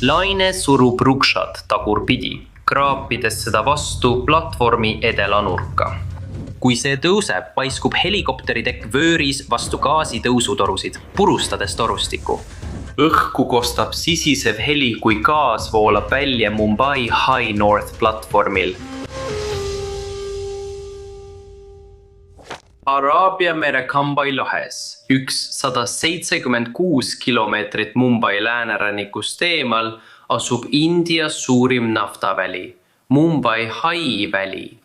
Laine surub ruksad tagurpidi, kraapides seda vastu platvormi edelanurka. Kui see tõuseb, paiskub helikopteritekk vööris vastu gaasi tõusutorusid, purustades torustikku. Õhku kostab sisisev heli, kui gaas voolab välja Mumbai High North platvormil. Araabia mere Kambai lahes, üks 176 kilomeetrit Mumbai läänerannikust eemal, asub India suurim naftaväli, Mumbai High väli.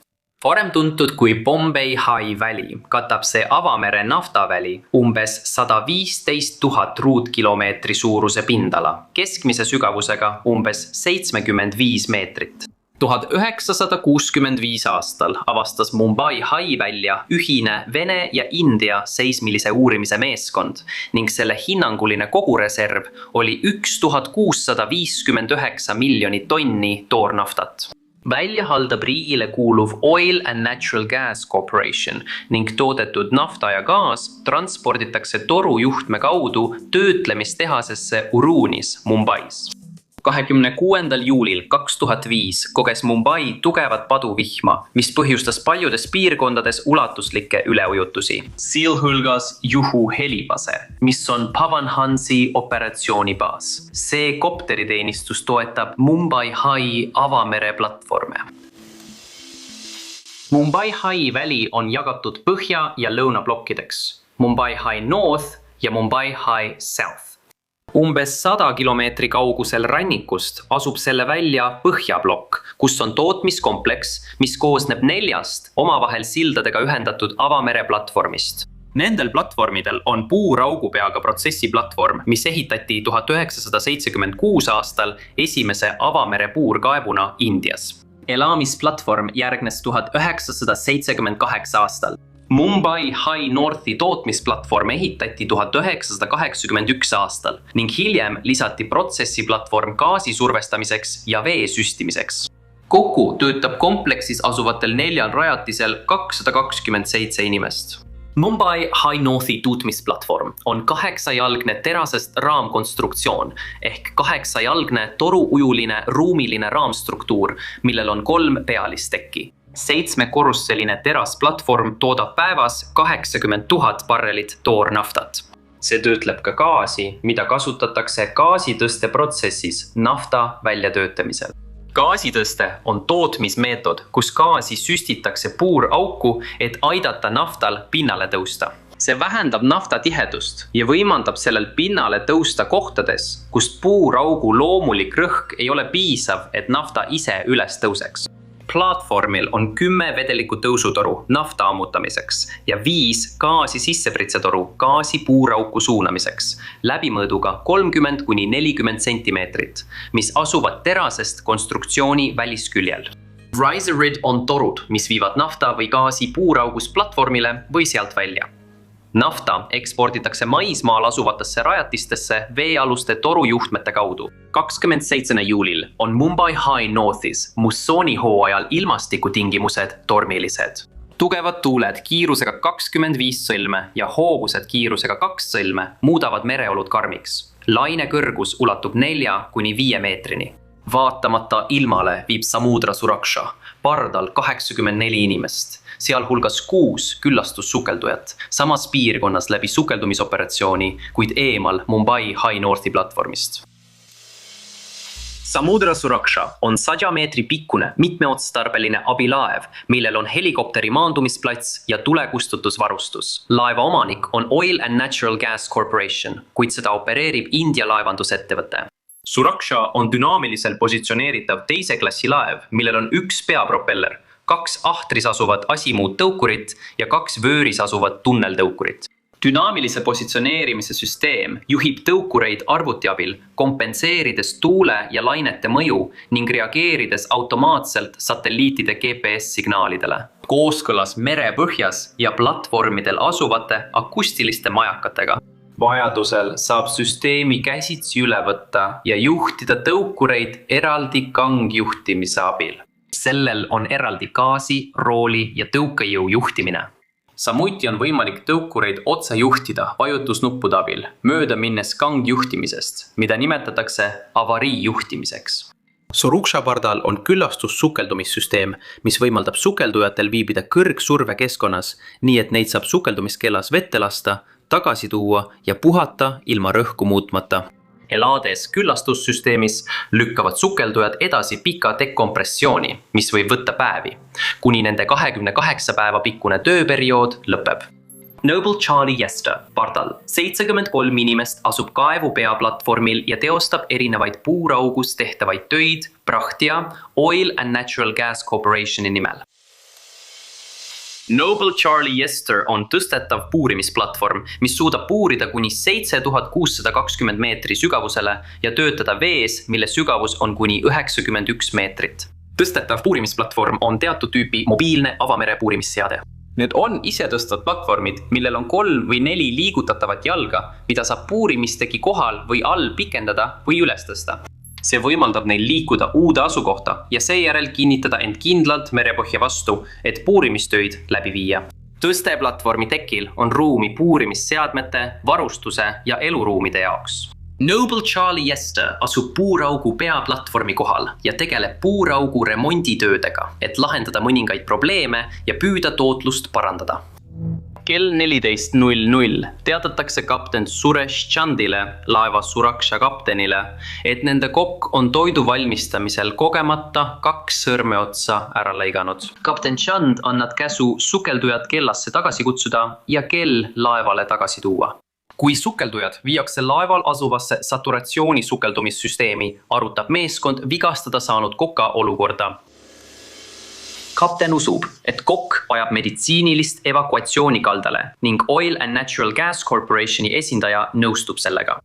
Varem tuntud kui Bombay High väli, katab see avamere naftaväli umbes 115 000 ruutkilomeetri suuruse pindala, keskmise sügavusega umbes 75 meetrit. 1965 aastal avastas Mumbai High välja ühine Vene ja India seismilise uurimise meeskond ning selle hinnanguline kogureserv oli 1659 miljonit tonni toornaftat. Välja haldab riigile kuuluv Oil and Natural Gas Corporation ning toodetud nafta ja gaas transporditakse torujuhtme kaudu töötlemistehasesse Uruunis Mumbais. 26. juulil 2005 koges Mumbai tugevat paduvihma, mis põhjustas paljudes piirkondades ulatuslikke üleujutusi. Sealhulgas Juhu helibase, mis on Pavan Hansi operatsioonibaas. See kopteriteenistus toetab Mumbai High avamere platvorme. Mumbai High väli on jagatud põhja- ja lõunaplokkideks. Mumbai High North ja Mumbai High South. Umbes 100 kilomeetri kaugusel rannikust asub selle välja põhjablokk, kus on tootmiskompleks, mis koosneb 4 omavahel sildadega ühendatud avamere platvormist. Nendel platvormidel on puuraugupeaga protsessiplatvorm, mis ehitati 1976 aastal esimese avamere puurkaevuna Indias. Elamisplatvorm järgnes 1978 aastal. Mumbai High Northi tootmisplatvorm ehitati 1981 aastal ning hiljem lisati protsessiplatvorm gaasi survestamiseks ja vee süstimiseks. Kokku töötab kompleksis asuvatel 4 rajatisel 227 inimest. Mumbai High Northi tootmisplatvorm on 8-jalgne terasest raamkonstruktsioon ehk 8-jalgne toruujuline ruumiline raamstruktuur, millel on 3 pealistekki. 7-korruseline terasplatvorm toodab päevas 80 000 barrelit toornaftat. See töötleb ka gaasi, mida kasutatakse gaasitõste protsessis nafta väljatöötamisel. Gaasitõste on tootmismeetod, kus gaasi süstitakse puurauku, et aidata naftal pinnale tõusta. See vähendab nafta tihedust ja võimaldab sellel pinnale tõusta kohtades, kus puuraugu loomulik rõhk ei ole piisav, et nafta ise üles tõuseks. Platvormil on 10 vedeliku tõusutoru nafta ammutamiseks ja 5 gaasi sissepritsetoru gaasi puurauku suunamiseks, läbimõõduga 30–40 sentimeetrit, mis asuvad terasest konstruktsiooni välisküljel. Riserid on torud, mis viivad nafta või gaasi puuraugust platvormile või sealt välja. Nafta eksporditakse maismaal asuvatesse rajatistesse veealuste torujuhtmete kaudu. 27. juulil on Mumbai High Northis mussoonihooajal ilmastikutingimused tormilised. Tugevad tuuled kiirusega 25 sõlme ja hoovused kiirusega 2 sõlme muudavad mereolud karmiks. Laine kõrgus ulatub 4–5 meetrini. Vaatamata ilmale viib Samudra Suraksha pardal 84 inimest, sealhulgas 6 küllastussukeldujat, samas piirkonnas läbi sukeldumisoperatsiooni, kuid eemal Mumbai High Northi platvormist. Samudra Suraksha on 100 meetri pikkune mitmeotstarbeline abilaev, millel on helikopteri maandumisplats ja tulekustutusvarustus. Laeva omanik on Oil and Natural Gas Corporation, kuid seda opereerib India laevandusettevõte. Suraksha on dünaamilisel positsioneeritav teise klassi laev, millel on 1 peapropeller, 2 ahtris asuvat asimuud tõukurit ja 2 vööris asuvat tunneldõukurit. Dünaamilise positsioneerimise süsteem juhib tõukureid arvuti abil, kompenseerides tuule ja lainete mõju ning reageerides automaatselt satelliitide GPS-signaalidele. Kooskõlas merepõhjas ja platvormidel asuvate akustiliste majakatega. Vajadusel saab süsteemi käsitsi üle võtta ja juhtida tõukureid eraldi kangjuhtimise abil. Sellel on eraldi gaasi, rooli ja tõukejõu juhtimine. Samuti on võimalik tõukureid otse juhtida vajutusnuppude abil, mööda minnes kangjuhtimisest, mida nimetatakse avariijuhtimiseks. Suruksha pardal on küllastussukeldumissüsteem, mis võimaldab sukeldujatel viibida kõrgsurvekeskkonnas, nii et neid saab sukeldumiskellas vette lasta, tagasi tuua ja puhata ilma rõhku muutmata. Elades küllastussüsteemis lükkavad sukeldujad edasi pika dekompressiooni, mis võib võtta päevi, kuni nende 28 päeva pikkune tööperiood lõpeb. Noble Charlie Yester pardal 73 inimest asub kaevu peaplatvormil ja teostab erinevaid puuraugus tehtavaid töid Prahtia Oil and Natural Gas Corporationi nimel. Noble Charlie Yester on tõstetav puurimisplatvorm, mis suudab puurida kuni 7620 meetri sügavusele ja töötada vees, mille sügavus on kuni 91 meetrit. Tõstetav puurimisplatvorm on teatud tüüpi mobiilne avamere puurimisseade. Need on isetõstvad platvormid, millel on 3 või 4 liigutatavat jalga, mida saab puurimistegi kohal või all pikendada või üles tõsta. See võimaldab neil liikuda uude asukohta ja seejärel kinnitada end kindlalt merepõhja vastu, et puurimistöid läbi viia. Tõsteplatvormi tekil on ruumi puurimisseadmete, varustuse ja eluruumide jaoks. Noble Charlie Yester asub puuraugu peaplatvormi kohal ja tegeleb puuraugu remonditöödega, et lahendada mõningaid probleeme ja püüda tootlust parandada. Kell 14.00 teatatakse kapten Suresh Chandile, laeva Suraksha kaptenile, et nende kokk on toidu valmistamisel kogemata 2 sõrmeotsa ära lõiganud. Kapten Chand annab käsu sukeldujad kellasse tagasi kutsuda ja kell laevale tagasi tuua. Kui sukeldujad viiakse laeval asuvasse saturatsiooni sukeldumissüsteemi, arutab meeskond vigastada saanud koka olukorda. Kapten usub, et kokk vajab meditsiinilist evakuatsiooni kaldale ning Oil and Natural Gas Corporationi esindaja nõustub sellega.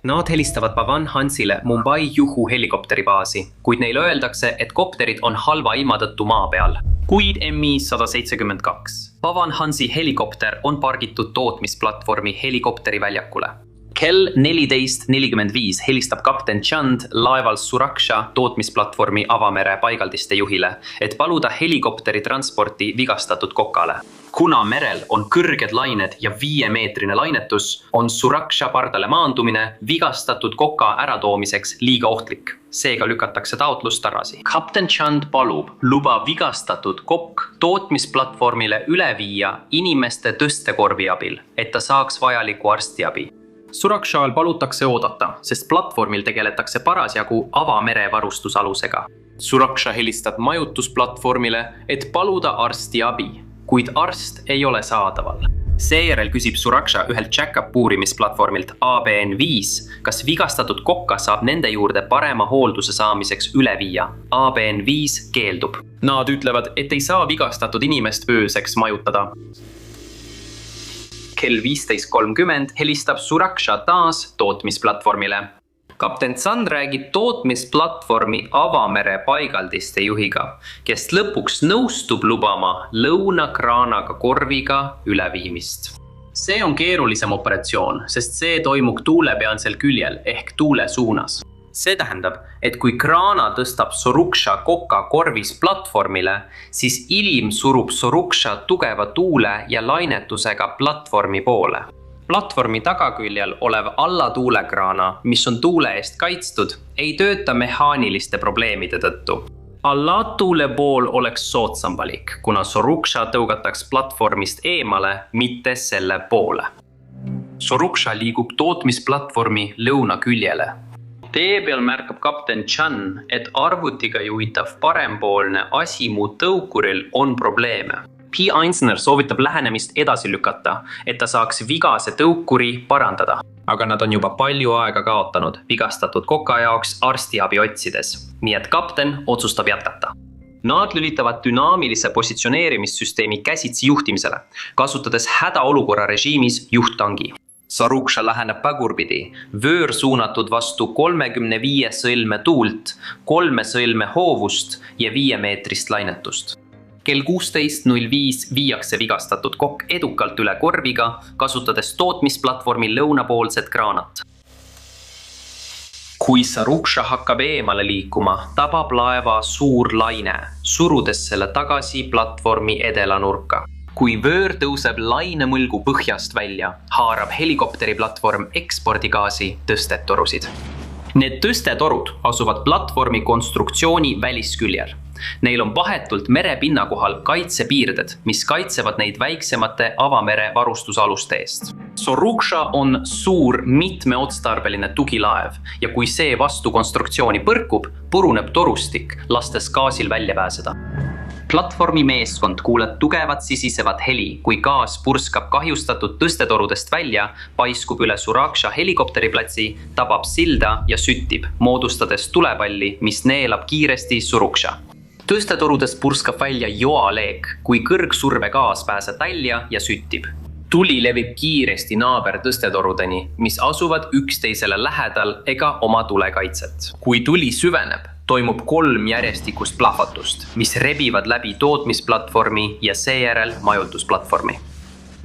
Nad helistavad Pavan Hansile Mumbai Juhu helikopteribaasi, kuid neile öeldakse, et kopterid on halva ilma tõttu maa peal. Kuid Mi-172. Pavan Hansi helikopter on pargitud tootmisplatvormi helikopteri väljakule. Kell 14.45 helistab kapten Chand laeval Suraksha tootmisplatvormi avamere paigaldiste juhile, et paluda helikopteri transporti vigastatud kokale. Kuna merel on kõrged lained ja 5-meetrine lainetus, on Suraksha pardale maandumine vigastatud koka äratoomiseks liiga ohtlik. Seega lükatakse taotlus tagasi. Kapten Chand palub luba vigastatud kokk tootmisplatvormile üle viia inimeste tõstekorvi abil, et ta saaks vajaliku arstiabi. Surakshal palutakse oodata, sest platvormil tegeletakse parasjagu avamere varustusalusega. Suraksha helistab majutusplatvormile, et paluda arsti abi, kuid arst ei ole saadaval. Seejärel küsib Suraksha ühelt check-up puurimisplatvormilt ABN5, kas vigastatud kokka saab nende juurde parema hoolduse saamiseks üle viia. ABN5 keeldub. Nad ütlevad, et ei saa vigastatud inimest ööseks majutada. Kell 15.30 helistab Suraksha taas tootmisplatvormile. Kapten Sand räägib tootmisplatvormi avamere paigaldiste juhiga, kes lõpuks nõustub lubama lõunakraanaga korviga üleviimist. See on keerulisem operatsioon, sest see toimub tuulepealsel küljel ehk tuule suunas. See tähendab, et kui kraana tõstab Suruksha koka korvis platvormile, siis ilm surub Suruksha tugeva tuule ja lainetusega platvormi poole. Platvormi tagaküljel olev allatuulekraana, mis on tuule eest kaitstud, ei tööta mehaaniliste probleemide tõttu. Allatuule pool oleks soodsam valik, kuna Suruksha tõugataks platvormist eemale, mitte selle poole. Suruksha liigub tootmisplatvormi lõunaküljele. Tee peal märkab kapten Chan, et arvutiga juhitav parempoolne asimu tõukuril on probleeme. P. Einsner soovitab lähenemist edasi lükata, et ta saaks vigase tõukuri parandada. Aga nad on juba palju aega kaotanud vigastatud koka jaoks arstiabi otsides, nii et kapten otsustab jätkata. Nad lülitavad dünaamilise positsioneerimissüsteemi käsitsi juhtimisele, kasutades hädaolukorra režiimis juhttangi. Suruksha läheneb pagurbidi, vöör suunatud vastu 35 sõlme tuult, 3 sõlme hoovust ja 5-meetrist lainetust. Kell 16.05 viiakse vigastatud kokk edukalt üle korviga, kasutades tootmisplatvormi lõunapoolset kraanat. Kui Suruksha hakkab eemale liikuma, tabab laeva suur laine, surudes selle tagasi platvormi edelanurka. Kui vöör tõuseb lainemõlgu põhjast välja, haarab helikopteriplatvorm ekspordigaasi tõstetorusid. Need tõstetorud asuvad platvormi konstruktsiooni välisküljel. Neil on vahetult merepinna kohal kaitsepiirded, mis kaitsevad neid väiksemate avamere varustusaluste eest. Soruksha on suur mitmeotstarbeline tugilaev ja kui see vastu konstruktsiooni põrkub, puruneb torustik, lastes gaasil välja pääseda. Platvormi meeskond kuuleb tugevat sisisevat heli, kui gaas purskab kahjustatud tõstetorudest välja, paiskub üle Soruksha helikopteriplatsi, tabab silda ja süttib, moodustades tulepalli, mis neelab kiiresti Soruksha. Tõstetorudest purskab välja joaleek, kui kõrgsurve gaas pääseb välja ja süttib. Tuli levib kiiresti naaber tõstetorudeni, mis asuvad üksteisele lähedal ega oma tulekaitset. Kui tuli süveneb, toimub 3 järjestikust plahvatust, mis rebivad läbi tootmisplatvormi ja seejärel majutusplatvormi.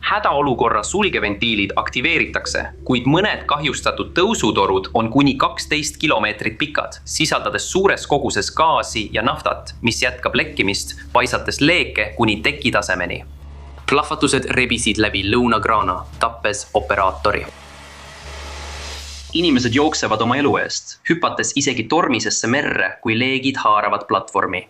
Hädaolukorra sulgeventiilid aktiveeritakse, kuid mõned kahjustatud tõusutorud on kuni 12 kilomeetrit pikad, sisaldades suures koguses gaasi ja naftat, mis jätkab lekkimist, paisates leeke kuni tekitasemeni. Plahvatused rebisid läbi lõunakraana, tappes operaatori. Inimesed jooksevad oma elu eest, hüpates isegi tormisesse merre, kui leegid haaravad platvormi.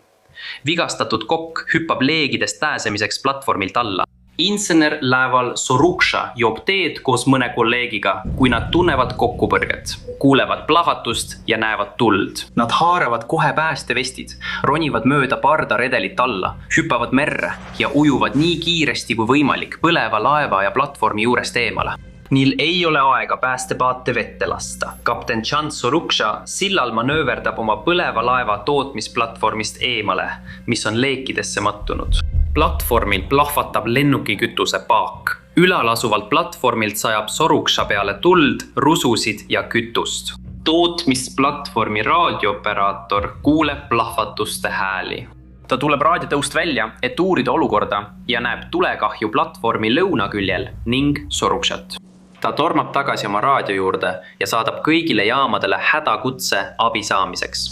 Vigastatud kokk hüppab leegidest pääsemiseks platvormilt alla. Insener laeval Soruksha joob teed koos mõne kolleegiga, kui nad tunnevad kokkupõrget, kuulevad plahvatust ja näevad tuld. Nad haaravad kohe päästevestid, ronivad mööda pardaredelit alla, hüppavad merre ja ujuvad nii kiiresti kui võimalik põleva laeva ja platvormi juurest eemale. Neil ei ole aega päästepaate vette lasta. Kapten Chant Soruksha sillal manööverdab oma põleva laeva tootmisplatvormist eemale, mis on leekidesse mattunud. Platvormil plahvatab lennukikütuse paak. Ülal asuvalt platvormilt sajab Soruksha peale tuld, rususid ja kütust. Tootmisplatvormi raadioperaator kuuleb plahvatuste hääli. Ta tuleb raadiotõust välja, et uurida olukorda ja näeb tulekahju platvormi lõunaküljel ning Sorukshat. Ta tormab tagasi oma raadio juurde ja saadab kõigile jaamadele hädakutse abi saamiseks.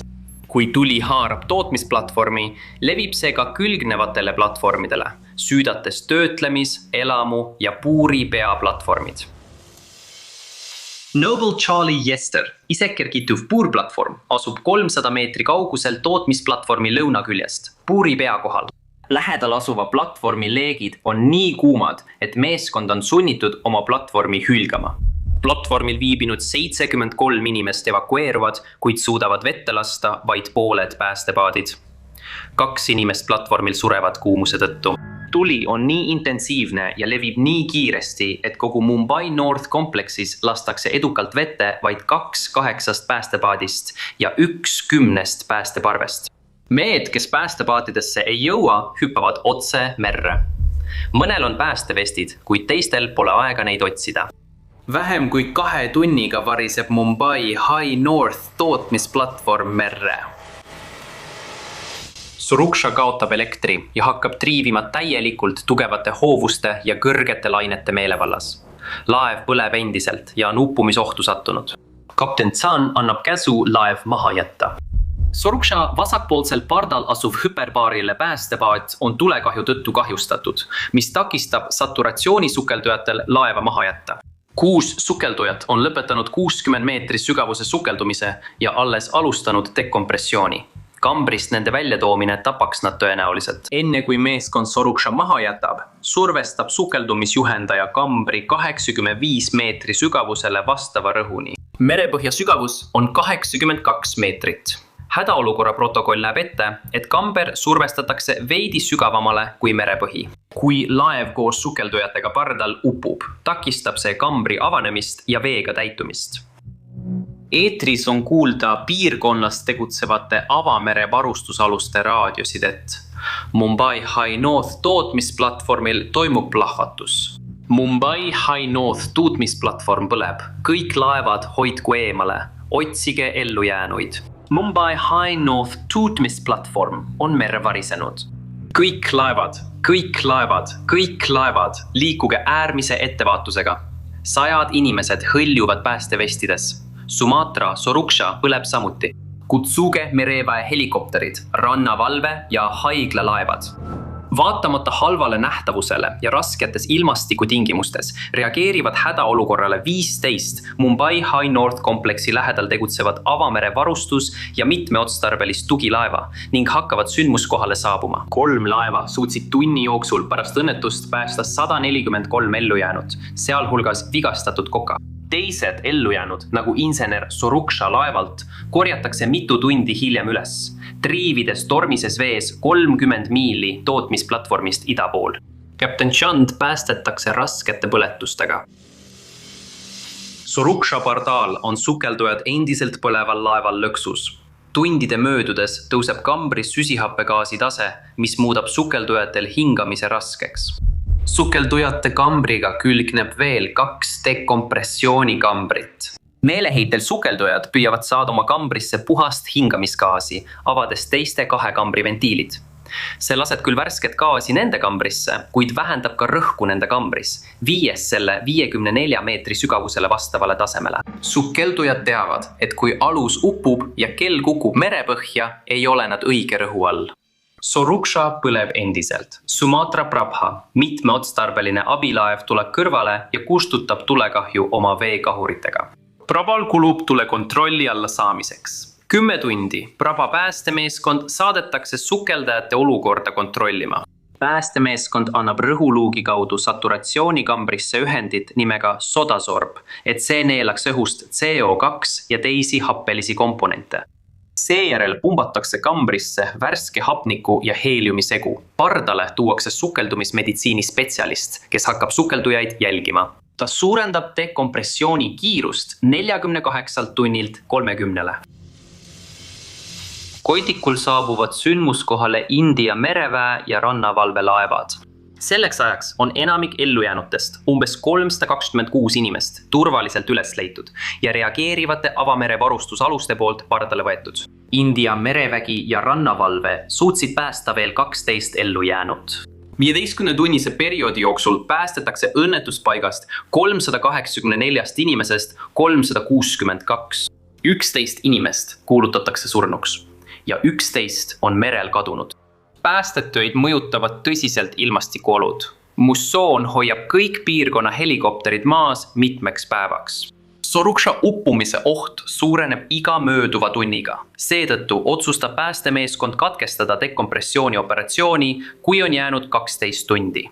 Kui tuli haarab tootmisplatvormi, levib see ka külgnevatele platvormidele, süüdates töötlemis-, elamu- ja puuripeaplatvormid. Noble Charlie Jester, isekergituv puurplatvorm, asub 300 meetri kaugusel tootmisplatvormi lõunaküljest, puuripea kohal. Lähedal asuva platvormi leegid on nii kuumad, et meeskond on sunnitud oma platvormi hülgama. Platvormil viibinud 73 inimest evakueeruvad, kuid suudavad vette lasta vaid pooled päästepaadid. 2 inimest platvormil surevad kuumuse tõttu. Tuli on nii intensiivne ja levib nii kiiresti, et kogu Mumbai North kompleksis lastakse edukalt vette vaid 2 8 päästepaadist ja 1 10 päästeparvest. Mehed, kes päästepaatidesse ei jõua, hüppavad otse merre. Mõnel on päästevestid, kuid teistel pole aega neid otsida. Vähem kui 2 tunniga variseb Mumbai High North tootmisplatvorm merre. Soruksha kaotab elektri ja hakkab triivima täielikult tugevate hoovuste ja kõrgete lainete meelevallas. Laev põleb endiselt ja on uppumisohtu sattunud. Kapten Tsan annab käsu laev maha jätta. Soruksha vasakpoolsel pardal asuv hüperbaarile päästepaat on tulekahju tõttu kahjustatud, mis takistab saturatsioonisukeldujatel laeva maha jätta. 6 sukeldujat on lõpetanud 60 meetri sügavuse sukeldumise ja alles alustanud dekompressiooni. Kambrist nende väljatoomine tapaks nad tõenäoliselt. Enne kui meeskond Soruksha maha jätab, survestab sukeldumisjuhendaja kambri 85 meetri sügavusele vastava rõhuni. Merepõhja sügavus on 82 meetrit. Hädaolukorra protokoll näeb ette, et kamber survestatakse veidi sügavamale kui merepõhi. Kui laev koos sukeldujatega pardal upub, takistab see kambri avanemist ja veega täitumist. Eetris on kuulda piirkonnas tegutsevate avamere varustusaluste raadiosidet. Mumbai High North tootmisplatvormil toimub plahvatus. Mumbai High North tootmisplatvorm põleb. Kõik laevad hoidku eemale. Otsige ellujäänuid. Mumbai High North tootmisplatvorm on merre varisenud. Kõik laevad, liikuge äärmise ettevaatusega. 100 inimesed hõljuvad päästevestides. Sumatra Soruksha põleb samuti. Kutsuge mereväe helikopterid, rannavalve ja haiglalaevad. Vaatamata halvale nähtavusele ja rasketes ilmastikutingimustes reageerivad hädaolukorrale 15 Mumbai High North kompleksi lähedal tegutsevad avamere varustus- ja mitmeotstarbelist tugilaeva ning hakkavad sündmuskohale saabuma. 3 laeva suutsid tunni jooksul pärast õnnetust päästa 143 ellujäänut, sealhulgas vigastatud koka. Teised ellujäänud, nagu insener Soruksha laevalt, korjatakse mitu tundi hiljem üles, triivides tormises vees 30 miili tootmisplatvormist ida pool. Kapten Chand päästetakse raskete põletustega. Soruksha pardaal on sukeldujad endiselt põleval laeval lõksus. Tundide möödudes tõuseb kambris süsihappegaasi tase, mis muudab sukeldujatel hingamise raskeks. Sukeldujate kambriga külgneb veel 2 dekompressioonikambrit. Meeleheitel sukeldujad püüavad saada oma kambrisse puhast hingamisgaasi, avades teiste 2 kambri ventiilid. See laseb küll värsket gaasi nende kambrisse, kuid vähendab ka rõhku nende kambris, viies selle 54 meetri sügavusele vastavale tasemele. Sukeldujad teavad, et kui alus upub ja kell kukub merepõhja, ei ole nad õige rõhu all. Soruksha põleb endiselt. Sumatra Prabha, mitmeotstarbeline abilaev, tuleb kõrvale ja kustutab tulekahju oma veekahuritega. Prabhal kulub tule kontrolli alla saamiseks. 10 tundi Prabha päästemeeskond saadetakse sukeldajate olukorda kontrollima. Päästemeeskond annab rõhuluugi kaudu saturatsioonikambrisse ühendit nimega sodasorb, et see neelaks õhust CO2 ja teisi happelisi komponente. Seejärel pumbatakse kambrisse värske hapniku ja heeliumi segu. Pardale tuuakse sukeldumismeditsiini spetsialist, kes hakkab sukeldujaid jälgima. Ta suurendab dekompressiooni kiirust 48 tunnilt 30-le. Koidikul saabuvad sündmuskohale India mereväe ja rannavalvelaevad. Selleks ajaks on enamik ellujäänutest, umbes 326 inimest, turvaliselt üles leitud ja reageerivate avamere varustusaluste poolt pardale võetud. India merevägi ja rannavalve suutsid päästa veel 12 ellujäänut. 15-tunnise perioodi jooksul päästetakse õnnetuspaigast 384 inimesest 362. 11 inimest kuulutatakse surnuks ja 11 on merel kadunud. Päästetöid mõjutavad tõsiselt ilmastikuolud. Mussoon hoiab kõik piirkonna helikopterid maas mitmeks päevaks. Soruksha uppumise oht suureneb iga mööduva tunniga. Seetõttu otsustab päästemeeskond katkestada dekompressiooni operatsiooni, kui on jäänud 12 tundi.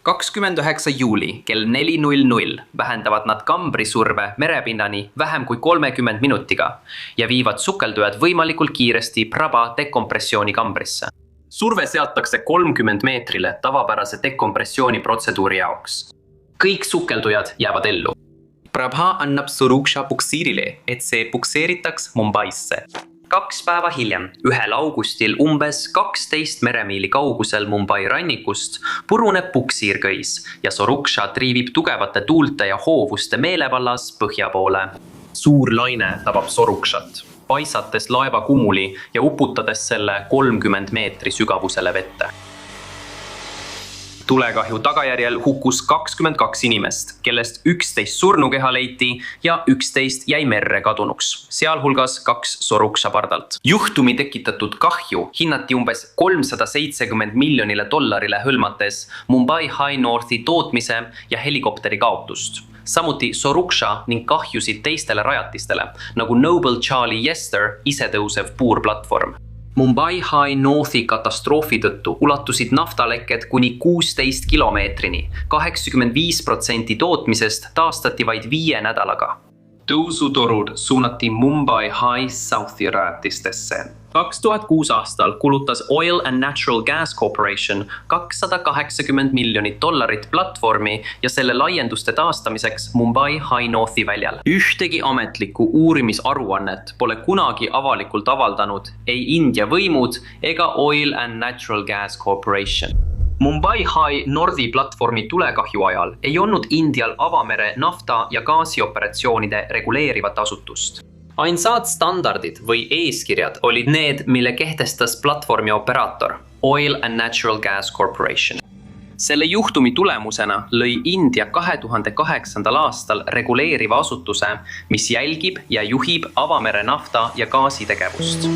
29. juuli kell 4:00 vähendavad nad kambrisurve merepinnani vähem kui 30 minutiga ja viivad sukeldujad võimalikult kiiresti Prabha dekompressiooni kambrisse. Surve seatakse 30 meetrile tavapärase dekompressiooni protseduuri jaoks. Kõik sukeldujad jäävad ellu. Prabha annab Soruksha puksiirile, et see pukseeritaks Mumbaisse. 2 päeva hiljem, 1. augustil umbes 12 meremiili kaugusel Mumbai rannikust puruneb puksiirkõis ja Soruksha triivib tugevate tuulte ja hoovuste meelevallas põhja poole. Suur laine tabab Sorukshat, paisates laeva kumuli ja uputades selle 30 meetri sügavusele vette. Tulekahju tagajärjel hukkus 22 inimest, kellest 11 surnukeha leiti ja 11 jäi merre kadunuks, sealhulgas 2 Soruksha pardalt. Juhtumi tekitatud kahju hinnati umbes $370 miljonile hõlmates Mumbai High Northi tootmise ja helikopteri kaotust. Samuti Soruksha ning kahjusid teistele rajatistele, nagu Noble Charlie Yester isetõusev puurplatvorm. Mumbai High Northi katastroofi tõttu ulatusid naftalekked kuni 16 kilomeetrini, 85% tootmisest taastati vaid 5 nädalaga. Tõusutorud suunati Mumbai High Southi rajatistesse. 2006 aastal kulutas Oil and Natural Gas Corporation $280 miljonit platvormi ja selle laienduste taastamiseks Mumbai High Northi väljal. Ühtegi ametlikku uurimisaruannet pole kunagi avalikult avaldanud ei India võimud ega Oil and Natural Gas Corporation. Mumbai High Northi platvormi tulekahju ajal ei olnud Indial avamere nafta- ja gaasioperatsioonide reguleerivat asutust. Ainsad standardid või eeskirjad olid need, mille kehtestas platvormi operaator Oil and Natural Gas Corporation. Selle juhtumi tulemusena lõi India 2008. aastal reguleeriva asutuse, mis jälgib ja juhib avamere nafta- ja gaasitegevust.